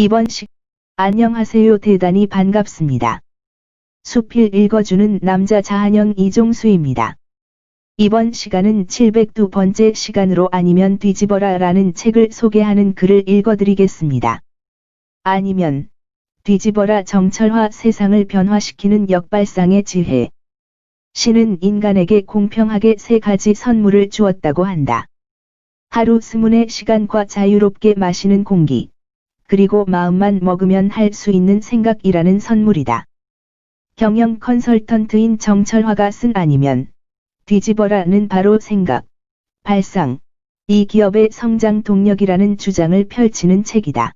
이번 안녕하세요. 대단히 반갑습니다. 수필 읽어주는 남자 자한영 이종수입니다. 이번 시간은 702번째 시간으로 아니면 뒤집어라 라는 책을 소개하는 글을 읽어드리겠습니다. 아니면 뒤집어라. 정철화. 세상을 변화시키는 역발상의 지혜. 신은 인간에게 공평하게 3가지 선물을 주었다고 한다. 하루 20시간과 자유롭게 마시는 공기, 그리고 마음만 먹으면 할 수 있는 생각이라는 선물이다. 경영 컨설턴트인 정철화가 쓴 아니면 뒤집어라는 바로 생각, 발상, 이 기업의 성장 동력이라는 주장을 펼치는 책이다.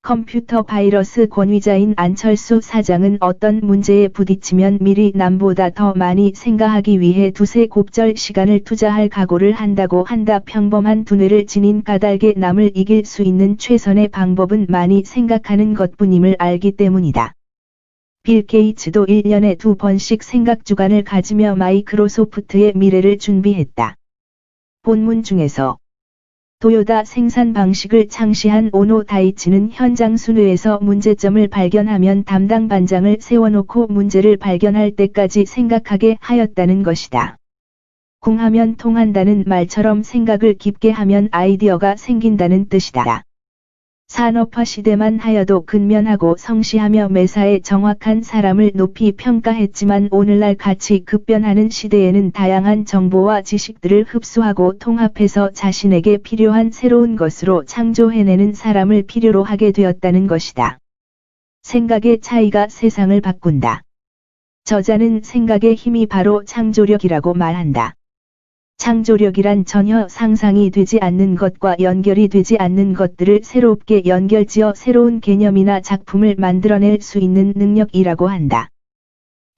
컴퓨터 바이러스 권위자인 안철수 사장은 어떤 문제에 부딪히면 미리 남보다 더 많이 생각하기 위해 두세 곱절 시간을 투자할 각오를 한다고 한다. 평범한 두뇌를 지닌 까닭에 남을 이길 수 있는 최선의 방법은 많이 생각하는 것뿐임을 알기 때문이다. 빌 게이츠도 1년에 2번씩 생각 주간을 가지며 마이크로소프트의 미래를 준비했다. 본문 중에서 도요타 생산 방식을 창시한 오노 다이치는 현장 순회에서 문제점을 발견하면 담당 반장을 세워놓고 문제를 발견할 때까지 생각하게 하였다는 것이다. 궁하면 통한다는 말처럼 생각을 깊게 하면 아이디어가 생긴다는 뜻이다. 산업화 시대만 하여도 근면하고 성시하며 매사에 정확한 사람을 높이 평가했지만 오늘날 같이 급변하는 시대에는 다양한 정보와 지식들을 흡수하고 통합해서 자신에게 필요한 새로운 것으로 창조해내는 사람을 필요로 하게 되었다는 것이다. 생각의 차이가 세상을 바꾼다. 저자는 생각의 힘이 바로 창조력이라고 말한다. 창조력이란 전혀 상상이 되지 않는 것과 연결이 되지 않는 것들을 새롭게 연결지어 새로운 개념이나 작품을 만들어낼 수 있는 능력이라고 한다.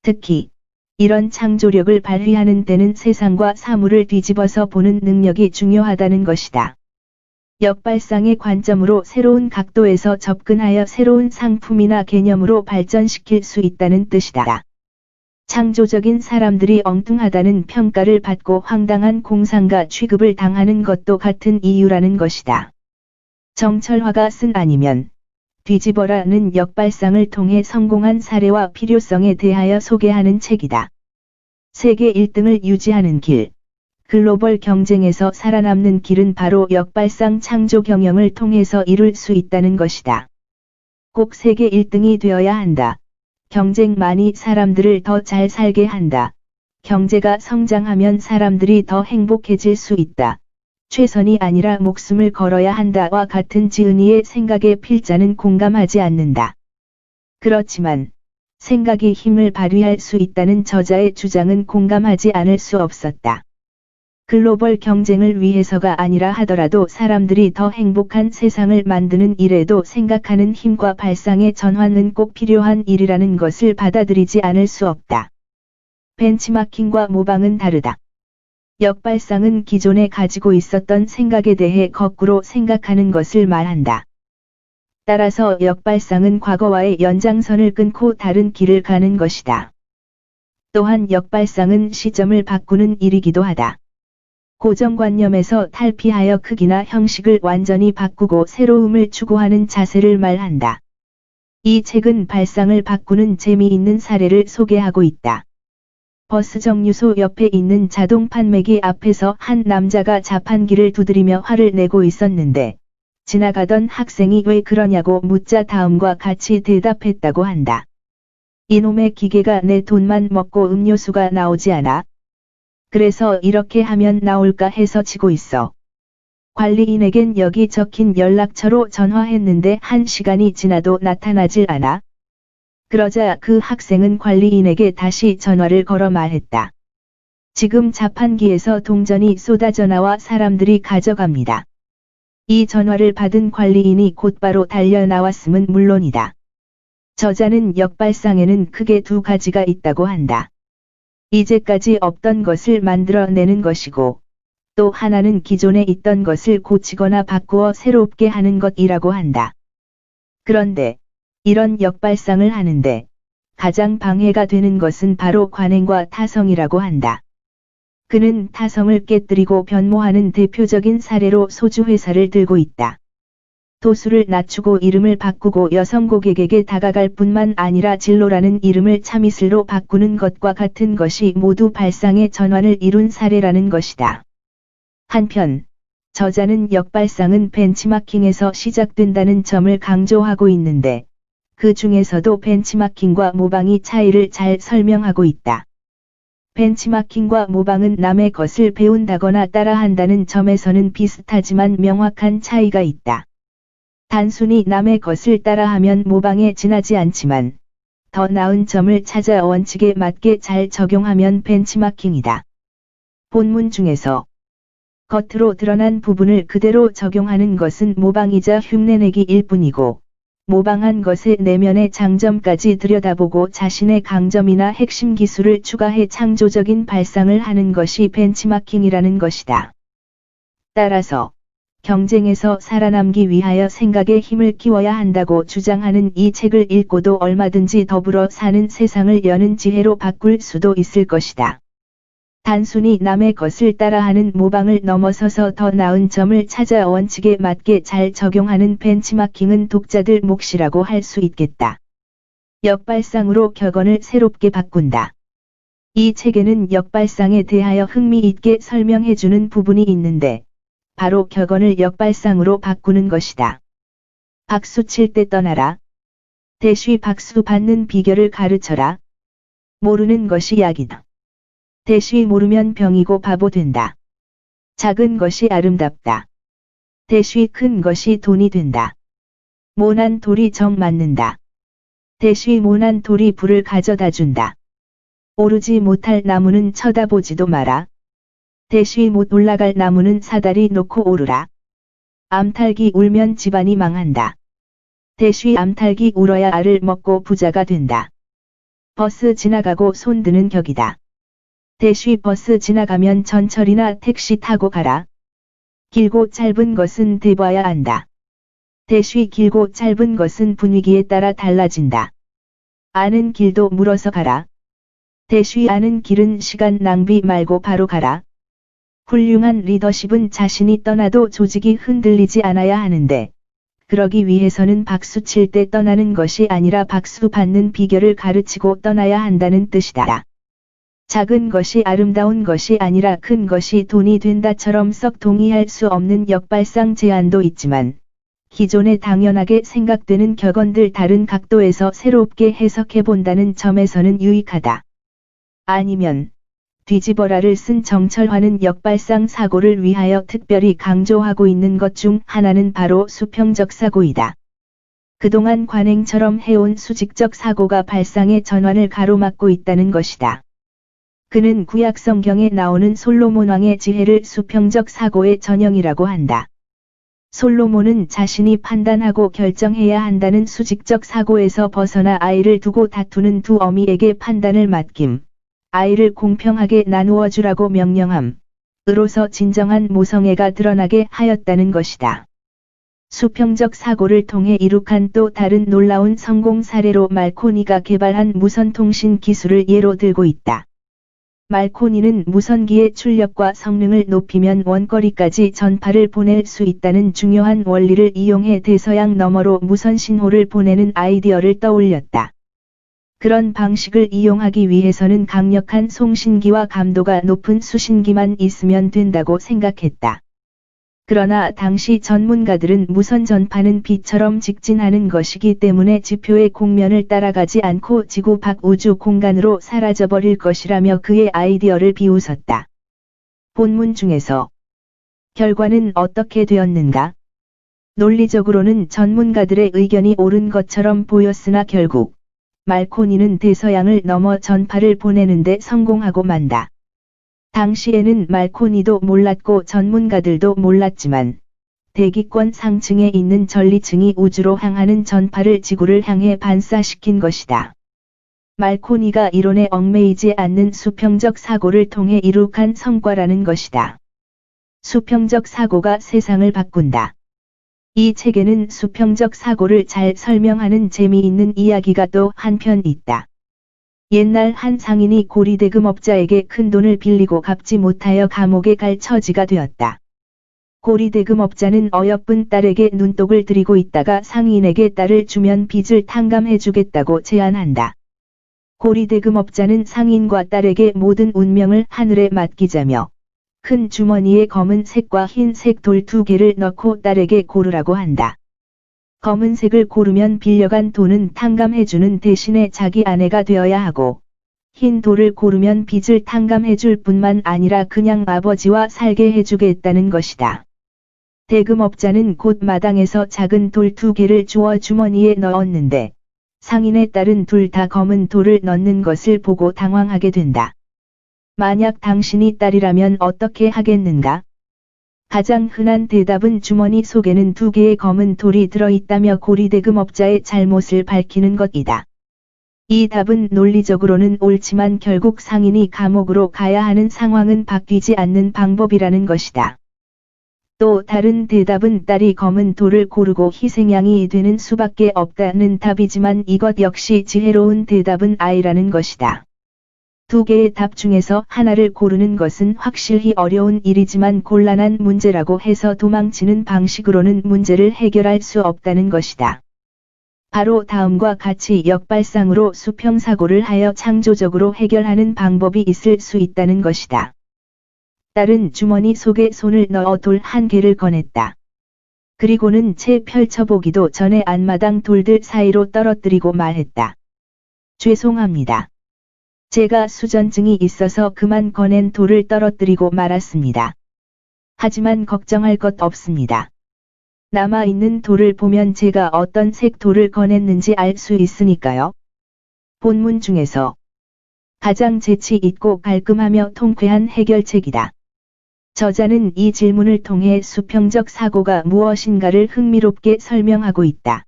특히 이런 창조력을 발휘하는 때는 세상과 사물을 뒤집어서 보는 능력이 중요하다는 것이다. 역발상의 관점으로 새로운 각도에서 접근하여 새로운 상품이나 개념으로 발전시킬 수 있다는 뜻이다. 창조적인 사람들이 엉뚱하다는 평가를 받고 황당한 공상과 취급을 당하는 것도 같은 이유라는 것이다. 정철화가 쓴 아니면 뒤집어라는 역발상을 통해 성공한 사례와 필요성에 대하여 소개하는 책이다. 세계 1등을 유지하는 길. 글로벌 경쟁에서 살아남는 길은 바로 역발상 창조 경영을 통해서 이룰 수 있다는 것이다. 꼭 세계 1등이 되어야 한다. 경쟁만이 사람들을 더 잘 살게 한다. 경제가 성장하면 사람들이 더 행복해질 수 있다. 최선이 아니라 목숨을 걸어야 한다와 같은 지은이의 생각에 필자는 공감하지 않는다. 그렇지만 생각이 힘을 발휘할 수 있다는 저자의 주장은 공감하지 않을 수 없었다. 글로벌 경쟁을 위해서가 아니라 하더라도 사람들이 더 행복한 세상을 만드는 일에도 생각하는 힘과 발상의 전환은 꼭 필요한 일이라는 것을 받아들이지 않을 수 없다. 벤치마킹과 모방은 다르다. 역발상은 기존에 가지고 있었던 생각에 대해 거꾸로 생각하는 것을 말한다. 따라서 역발상은 과거와의 연장선을 끊고 다른 길을 가는 것이다. 또한 역발상은 시점을 바꾸는 일이기도 하다. 고정관념에서 탈피하여 크기나 형식을 완전히 바꾸고 새로움을 추구하는 자세를 말한다. 이 책은 발상을 바꾸는 재미있는 사례를 소개하고 있다. 버스 정류소 옆에 있는 자동 판매기 앞에서 한 남자가 자판기를 두드리며 화를 내고 있었는데 지나가던 학생이 왜 그러냐고 묻자 다음과 같이 대답했다고 한다. 이놈의 기계가 내 돈만 먹고 음료수가 나오지 않아? 그래서 이렇게 하면 나올까 해서 치고 있어. 관리인에겐 여기 적힌 연락처로 전화했는데 1시간이 지나도 나타나질 않아. 그러자 그 학생은 관리인에게 다시 전화를 걸어 말했다. 지금 자판기에서 동전이 쏟아져 나와 사람들이 가져갑니다. 이 전화를 받은 관리인이 곧바로 달려 나왔음은 물론이다. 저자는 역발상에는 크게 2가지가 있다고 한다. 이제까지 없던 것을 만들어내는 것이고, 또 하나는 기존에 있던 것을 고치거나 바꾸어 새롭게 하는 것이라고 한다. 그런데 이런 역발상을 하는데 가장 방해가 되는 것은 바로 관행과 타성이라고 한다. 그는 타성을 깨뜨리고 변모하는 대표적인 사례로 소주 회사를 들고 있다. 도수를 낮추고 이름을 바꾸고 여성 고객에게 다가갈 뿐만 아니라 진로라는 이름을 참이슬로 바꾸는 것과 같은 것이 모두 발상의 전환을 이룬 사례라는 것이다. 한편, 저자는 역발상은 벤치마킹에서 시작된다는 점을 강조하고 있는데, 그 중에서도 벤치마킹과 모방이 차이를 잘 설명하고 있다. 벤치마킹과 모방은 남의 것을 배운다거나 따라한다는 점에서는 비슷하지만 명확한 차이가 있다. 단순히 남의 것을 따라하면 모방에 지나지 않지만, 더 나은 점을 찾아 원칙에 맞게 잘 적용하면 벤치마킹이다. 본문 중에서 겉으로 드러난 부분을 그대로 적용하는 것은 모방이자 흉내내기일 뿐이고, 모방한 것의 내면의 장점까지 들여다보고 자신의 강점이나 핵심 기술을 추가해 창조적인 발상을 하는 것이 벤치마킹이라는 것이다. 따라서, 경쟁에서 살아남기 위하여 생각에 힘을 키워야 한다고 주장하는 이 책을 읽고도 얼마든지 더불어 사는 세상을 여는 지혜로 바꿀 수도 있을 것이다. 단순히 남의 것을 따라하는 모방을 넘어서서 더 나은 점을 찾아 원칙에 맞게 잘 적용하는 벤치마킹은 독자들 몫이라고 할 수 있겠다. 역발상으로 격언을 새롭게 바꾼다. 이 책에는 역발상에 대하여 흥미있게 설명해주는 부분이 있는데, 바로 격언을 역발상으로 바꾸는 것이다. 박수 칠 때 떠나라. 대쉬 박수 받는 비결을 가르쳐라. 모르는 것이 약이다. 대쉬 모르면 병이고 바보 된다. 작은 것이 아름답다. 대쉬 큰 것이 돈이 된다. 모난 돌이 정 맞는다. 대쉬 모난 돌이 불을 가져다 준다. 오르지 못할 나무는 쳐다보지도 마라. 대쉬 못 올라갈 나무는 사다리 놓고 오르라. 암탉이 울면 집안이 망한다. 대쉬 암탉이 울어야 알을 먹고 부자가 된다. 버스 지나가고 손드는 격이다. 대쉬 버스 지나가면 전철이나 택시 타고 가라. 길고 짧은 것은 대봐야 안다. 대쉬 길고 짧은 것은 분위기에 따라 달라진다. 아는 길도 물어서 가라. 대쉬 아는 길은 시간 낭비 말고 바로 가라. 훌륭한 리더십은 자신이 떠나도 조직이 흔들리지 않아야 하는데, 그러기 위해서는 박수 칠 때 떠나는 것이 아니라 박수 받는 비결을 가르치고 떠나야 한다는 뜻이다. 작은 것이 아름다운 것이 아니라 큰 것이 돈이 된다처럼 썩 동의할 수 없는 역발상 제안도 있지만, 기존에 당연하게 생각되는 격언들 다른 각도에서 새롭게 해석해본다는 점에서는 유익하다. 아니면, 뒤집어라를 쓴 정철화는 역발상 사고를 위하여 특별히 강조하고 있는 것 중 하나는 바로 수평적 사고이다. 그동안 관행처럼 해온 수직적 사고가 발상의 전환을 가로막고 있다는 것이다. 그는 구약 성경에 나오는 솔로몬 왕의 지혜를 수평적 사고의 전형이라고 한다. 솔로몬은 자신이 판단하고 결정해야 한다는 수직적 사고에서 벗어나 아이를 두고 다투는 두 어미에게 판단을 맡김, 아이를 공평하게 나누어 주라고 명령함, 으로서 진정한 모성애가 드러나게 하였다는 것이다. 수평적 사고를 통해 이룩한 또 다른 놀라운 성공 사례로 말코니가 개발한 무선통신 기술을 예로 들고 있다. 말코니는 무선기의 출력과 성능을 높이면 원거리까지 전파를 보낼 수 있다는 중요한 원리를 이용해 대서양 너머로 무선 신호를 보내는 아이디어를 떠올렸다. 그런 방식을 이용하기 위해서는 강력한 송신기와 감도가 높은 수신기만 있으면 된다고 생각했다. 그러나 당시 전문가들은 무선 전파는 빛처럼 직진하는 것이기 때문에 지표의 공면을 따라가지 않고 지구 밖 우주 공간으로 사라져버릴 것이라며 그의 아이디어를 비웃었다. 본문 중에서 결과는 어떻게 되었는가? 논리적으로는 전문가들의 의견이 옳은 것처럼 보였으나 결국 말코니는 대서양을 넘어 전파를 보내는데 성공하고 만다. 당시에는 말코니도 몰랐고 전문가들도 몰랐지만 대기권 상층에 있는 전리층이 우주로 향하는 전파를 지구를 향해 반사시킨 것이다. 말코니가 이론에 얽매이지 않는 수평적 사고를 통해 이룩한 성과라는 것이다. 수평적 사고가 세상을 바꾼다. 이 책에는 수평적 사고를 잘 설명하는 재미있는 이야기가 또 한편 있다. 옛날 한 상인이 고리대금업자에게 큰 돈을 빌리고 갚지 못하여 감옥에 갈 처지가 되었다. 고리대금업자는 어여쁜 딸에게 눈독을 들이고 있다가 상인에게 딸을 주면 빚을 탕감해주겠다고 제안한다. 고리대금업자는 상인과 딸에게 모든 운명을 하늘에 맡기자며 큰 주머니에 검은색과 흰색 돌 2개를 넣고 딸에게 고르라고 한다. 검은색을 고르면 빌려간 돈은 탕감해주는 대신에 자기 아내가 되어야 하고, 흰 돌을 고르면 빚을 탕감해줄 뿐만 아니라 그냥 아버지와 살게 해주겠다는 것이다. 대금업자는 곧 마당에서 작은 돌 2개를 주워 주머니에 넣었는데, 상인의 딸은 둘 다 검은 돌을 넣는 것을 보고 당황하게 된다. 만약 당신이 딸이라면 어떻게 하겠는가? 가장 흔한 대답은 주머니 속에는 2개의 검은 돌이 들어있다며 고리대금업자의 잘못을 밝히는 것이다. 이 답은 논리적으로는 옳지만 결국 상인이 감옥으로 가야 하는 상황은 바뀌지 않는 방법이라는 것이다. 또 다른 대답은 딸이 검은 돌을 고르고 희생양이 되는 수밖에 없다는 답이지만 이것 역시 지혜로운 대답은 아니라는 것이다. 2개의 답 중에서 하나를 고르는 것은 확실히 어려운 일이지만 곤란한 문제라고 해서 도망치는 방식으로는 문제를 해결할 수 없다는 것이다. 바로 다음과 같이 역발상으로 수평사고를 하여 창조적으로 해결하는 방법이 있을 수 있다는 것이다. 딸은 주머니 속에 손을 넣어 돌 1개를 꺼냈다. 그리고는 채 펼쳐보기도 전에 앞마당 돌들 사이로 떨어뜨리고 말했다. 죄송합니다. 제가 수전증이 있어서 그만 꺼낸 돌을 떨어뜨리고 말았습니다. 하지만 걱정할 것 없습니다. 남아있는 돌을 보면 제가 어떤 색 돌을 꺼냈는지 알 수 있으니까요. 본문 중에서 가장 재치 있고 깔끔하며 통쾌한 해결책이다. 저자는 이 질문을 통해 수평적 사고가 무엇인가를 흥미롭게 설명하고 있다.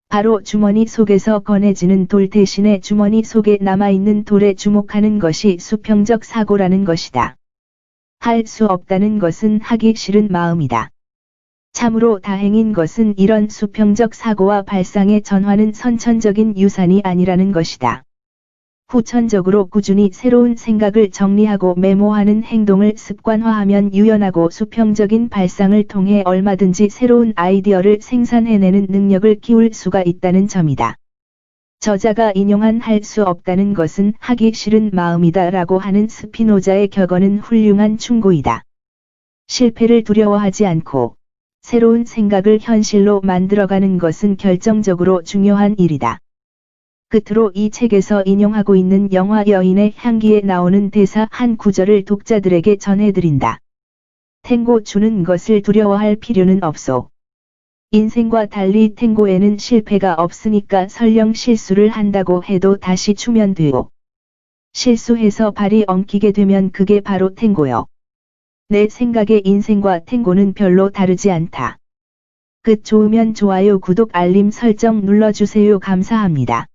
바로 주머니 속에서 꺼내지는 돌 대신에 주머니 속에 남아있는 돌에 주목하는 것이 수평적 사고라는 것이다. 할 수 없다는 것은 하기 싫은 마음이다. 참으로 다행인 것은 이런 수평적 사고와 발상의 전환은 선천적인 유산이 아니라는 것이다. 후천적으로 꾸준히 새로운 생각을 정리하고 메모하는 행동을 습관화하면 유연하고 수평적인 발상을 통해 얼마든지 새로운 아이디어를 생산해내는 능력을 키울 수가 있다는 점이다. 저자가 인용한 할 수 없다는 것은 하기 싫은 마음이다 라고 하는 스피노자의 격언은 훌륭한 충고이다. 실패를 두려워하지 않고 새로운 생각을 현실로 만들어가는 것은 결정적으로 중요한 일이다. 끝으로 이 책에서 인용하고 있는 영화 여인의 향기에 나오는 대사 한 구절을 독자들에게 전해드린다. 탱고 추는 것을 두려워할 필요는 없소. 인생과 달리 탱고에는 실패가 없으니까 설령 실수를 한다고 해도 다시 추면 돼요. 실수해서 발이 엉키게 되면 그게 바로 탱고요. 내 생각에 인생과 탱고는 별로 다르지 않다. 끝 좋으면 좋아요 구독 알림 설정 눌러주세요. 감사합니다.